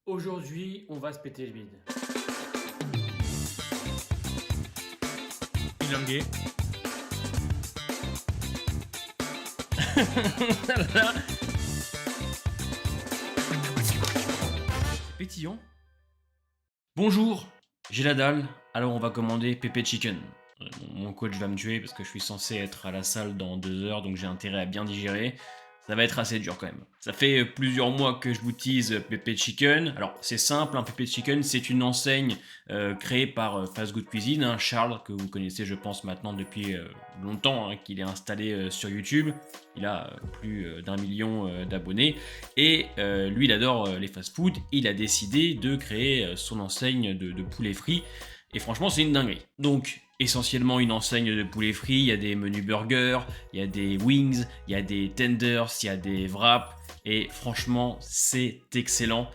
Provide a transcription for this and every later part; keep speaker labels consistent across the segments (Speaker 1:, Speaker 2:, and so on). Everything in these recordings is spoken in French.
Speaker 1: Aujourd'hui, on va se péter le bide.
Speaker 2: Bilingué. C'est pétillant. Bonjour, j'ai la dalle, alors on va commander Pépé Chicken. Mon coach va me tuer parce que je suis censé être à la salle dans 2 heures, donc j'ai intérêt à bien digérer. Ça va être assez dur quand même. Ça fait plusieurs mois que je vous tease Pépé Chicken. Alors c'est simple, hein, Pépé Chicken c'est une enseigne créée par Fast Good Cuisine, hein, Charles, que vous connaissez je pense maintenant depuis longtemps, hein, qu'il est installé sur YouTube. Il a plus d'1 million d'abonnés. Et lui il adore les fast-food. Il a décidé de créer son enseigne de poulet frit. Et franchement, c'est une dinguerie. Donc, essentiellement une enseigne de poulet frit. Il y a des menus burgers, il y a des wings, il y a des tenders, il y a des wraps. Et franchement, c'est excellent.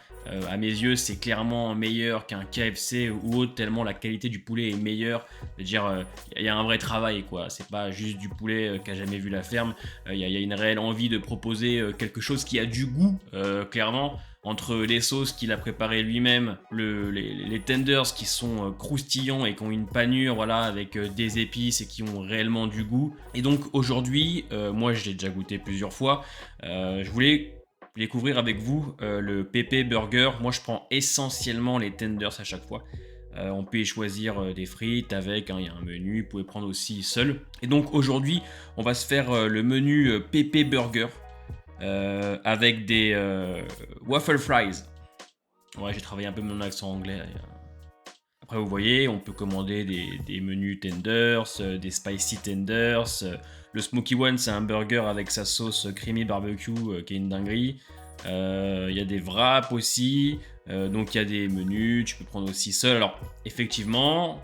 Speaker 2: À mes yeux, c'est clairement meilleur qu'un KFC ou autre, tellement la qualité du poulet est meilleure. Je veux dire, il y a un vrai travail, quoi. C'est pas juste du poulet qu'a jamais vu la ferme. Il y a une réelle envie de proposer quelque chose qui a du goût, clairement. Entre les sauces qu'il a préparées lui-même, les tenders qui sont croustillants et qui ont une panure, voilà, avec des épices et qui ont réellement du goût. Et donc aujourd'hui, moi je l'ai déjà goûté plusieurs fois, je voulais découvrir avec vous le PP Burger. Moi je prends essentiellement les tenders à chaque fois. On peut y choisir des frites avec, hein, il y a un menu, vous pouvez prendre aussi seul. Et donc aujourd'hui, on va se faire le menu PP Burger avec des waffle fries. Ouais, j'ai travaillé un peu mon accent anglais. Après, vous voyez, on peut commander des menus tenders, des spicy tenders. Le Smoky One, c'est un burger avec sa sauce creamy barbecue qui est une dinguerie. Il y a des wraps aussi. Donc, il y a des menus, tu peux prendre aussi seul. Alors, effectivement,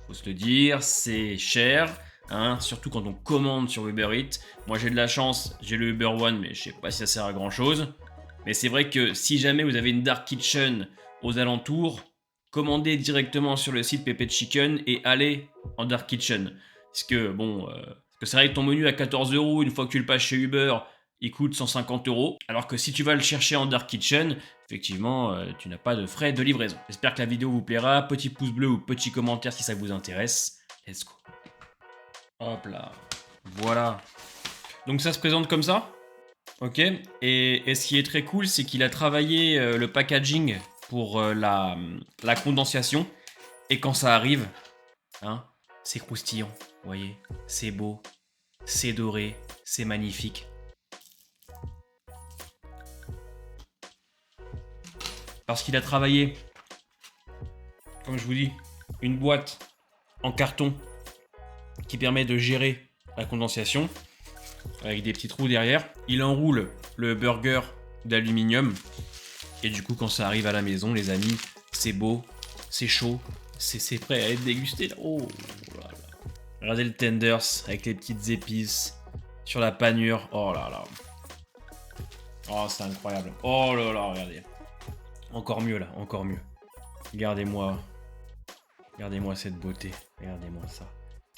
Speaker 2: faut se le dire, c'est cher. Hein, surtout quand on commande sur Uber Eats. Moi j'ai de la chance, j'ai le Uber One, mais je sais pas si ça sert à grand chose. Mais c'est vrai que si jamais vous avez une dark kitchen aux alentours, commandez directement sur le site Pepe Chicken et allez en dark kitchen. Parce que bon, parce que c'est vrai que ton menu à 14 euros, une fois que tu le passes chez Uber, il coûte 150 euros. Alors que si tu vas le chercher en dark kitchen, effectivement, tu n'as pas de frais de livraison. J'espère que la vidéo vous plaira. Petit pouce bleu ou petit commentaire si ça vous intéresse. Let's go. Hop là. Voilà. Donc ça se présente comme ça. Ok. Et ce qui est très cool, c'est qu'il a travaillé le packaging pour la condensation. Et quand ça arrive, hein, c'est croustillant. Vous voyez, c'est beau, c'est doré, c'est magnifique. Parce qu'il a travaillé, comme je vous dis, une boîte en carton qui permet de gérer la condensation avec des petits trous derrière. Il enroule le burger d'aluminium et du coup quand ça arrive à la maison, les amis, c'est beau, c'est chaud, c'est prêt à être dégusté. Oh là là. Regardez le tenders avec les petites épices sur la panure. Oh là là. Oh, c'est incroyable. Oh là là, regardez. Encore mieux là, encore mieux. Regardez-moi. Regardez-moi cette beauté. Regardez-moi ça.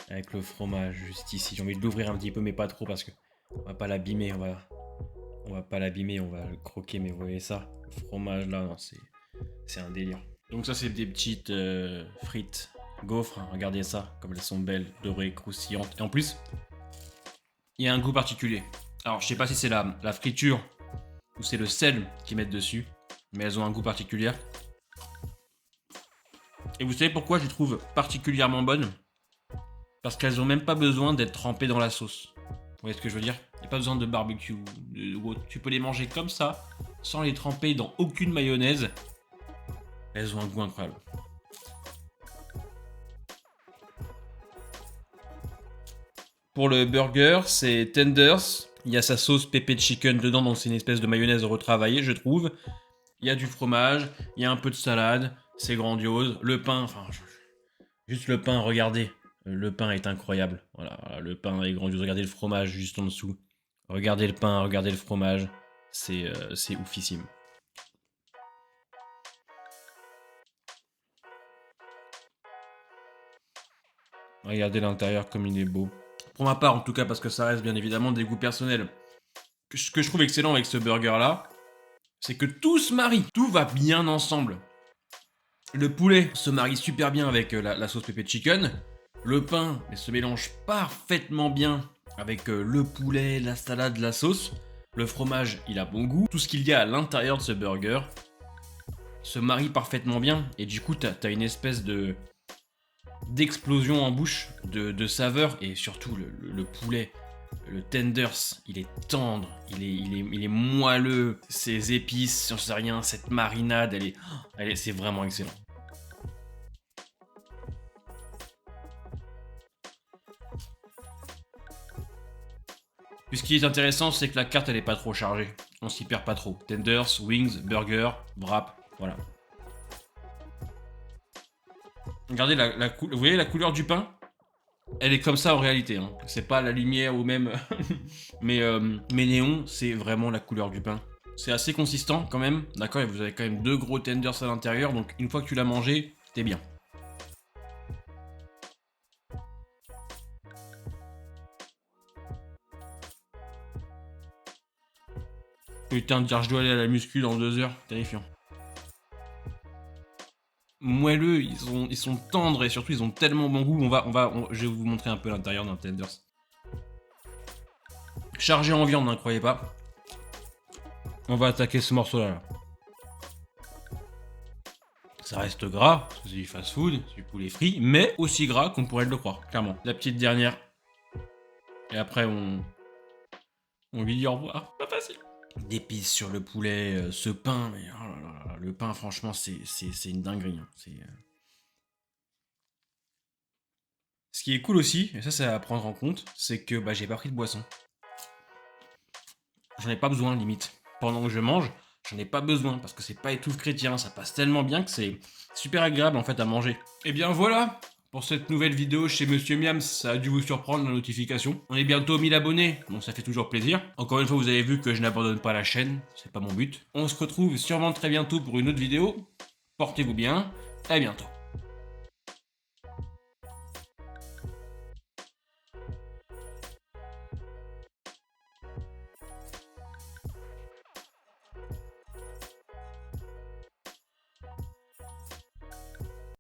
Speaker 2: Avec le fromage juste ici. J'ai envie de l'ouvrir un petit peu, mais pas trop parce que on va pas l'abîmer. On va pas l'abîmer, on va le croquer. Mais vous voyez ça, le fromage là, non, c'est un délire. Donc ça, c'est des petites frites gaufres. Hein. Regardez ça, comme elles sont belles, dorées, croustillantes. Et en plus, il y a un goût particulier. Alors, je sais pas si c'est la friture ou c'est le sel qu'ils mettent dessus, mais elles ont un goût particulier. Et vous savez pourquoi je les trouve particulièrement bonnes? Parce qu'elles ont même pas besoin d'être trempées dans la sauce. Vous voyez ce que je veux dire? Il n'y a pas besoin de barbecue ou autre. Tu peux les manger comme ça, sans les tremper dans aucune mayonnaise. Elles ont un goût incroyable. Pour le burger, c'est tenders. Il y a sa sauce pépé de chicken dedans, donc c'est une espèce de mayonnaise retravaillée, je trouve. Il y a du fromage, il y a un peu de salade, c'est grandiose. Le pain, enfin, juste le pain, regardez. Le pain est incroyable. Voilà, voilà, le pain est grandiose. Regardez le fromage juste en dessous. Regardez le pain, regardez le fromage. C'est oufissime. Regardez l'intérieur comme il est beau. Pour ma part, en tout cas, parce que ça reste bien évidemment des goûts personnels. Ce que je trouve excellent avec ce burger-là, c'est que tout se marie, tout va bien ensemble. Le poulet se marie super bien avec la sauce pépé chicken. Le pain se mélange parfaitement bien avec le poulet, la salade, la sauce. Le fromage, il a bon goût. Tout ce qu'il y a à l'intérieur de ce burger se marie parfaitement bien. Et du coup, t'as une espèce d'explosion en bouche de saveurs. Et surtout, le poulet, le tenders, il est tendre, il est moelleux. Ses épices, j'en sais rien, cette marinade, c'est vraiment excellent. Puis ce qui est intéressant, c'est que la carte, elle est pas trop chargée. On s'y perd pas trop. Tenders, wings, burger, wrap, voilà. Regardez, vous voyez la couleur du pain? Elle est comme ça en réalité. Hein. C'est pas la lumière ou même... mais néon, c'est vraiment la couleur du pain. C'est assez consistant quand même. D'accord, et vous avez quand même 2 gros tenders à l'intérieur. Donc une fois que tu l'as mangé, t'es bien. Putain, de dire je dois aller à la muscu dans 2 heures, terrifiant. Moelleux, ils sont tendres et surtout ils ont tellement bon goût. Je vais vous montrer un peu l'intérieur d'un tenders. Chargé en viande, n'en croyez pas. On va attaquer ce morceau-là. Là. Ça reste gras, parce que c'est du fast-food, c'est du poulet frit, mais aussi gras qu'on pourrait le croire, clairement. La petite dernière. Et après, on lui dit au revoir. Pas facile. D'épices sur le poulet, ce pain, mais oh là là, le pain, franchement, c'est une dinguerie. Hein. Ce qui est cool aussi, et ça, c'est à prendre en compte, c'est que j'ai pas pris de boisson. J'en ai pas besoin, limite. Pendant que je mange, j'en ai pas besoin, parce que c'est pas étouffe chrétien, ça passe tellement bien que c'est super agréable, en fait, à manger. Et bien voilà, pour cette nouvelle vidéo chez Monsieur Miams, ça a dû vous surprendre la notification. On est bientôt 1000 abonnés, donc ça fait toujours plaisir. Encore une fois, vous avez vu que je n'abandonne pas la chaîne, c'est pas mon but. On se retrouve sûrement très bientôt pour une autre vidéo. Portez-vous bien, à bientôt.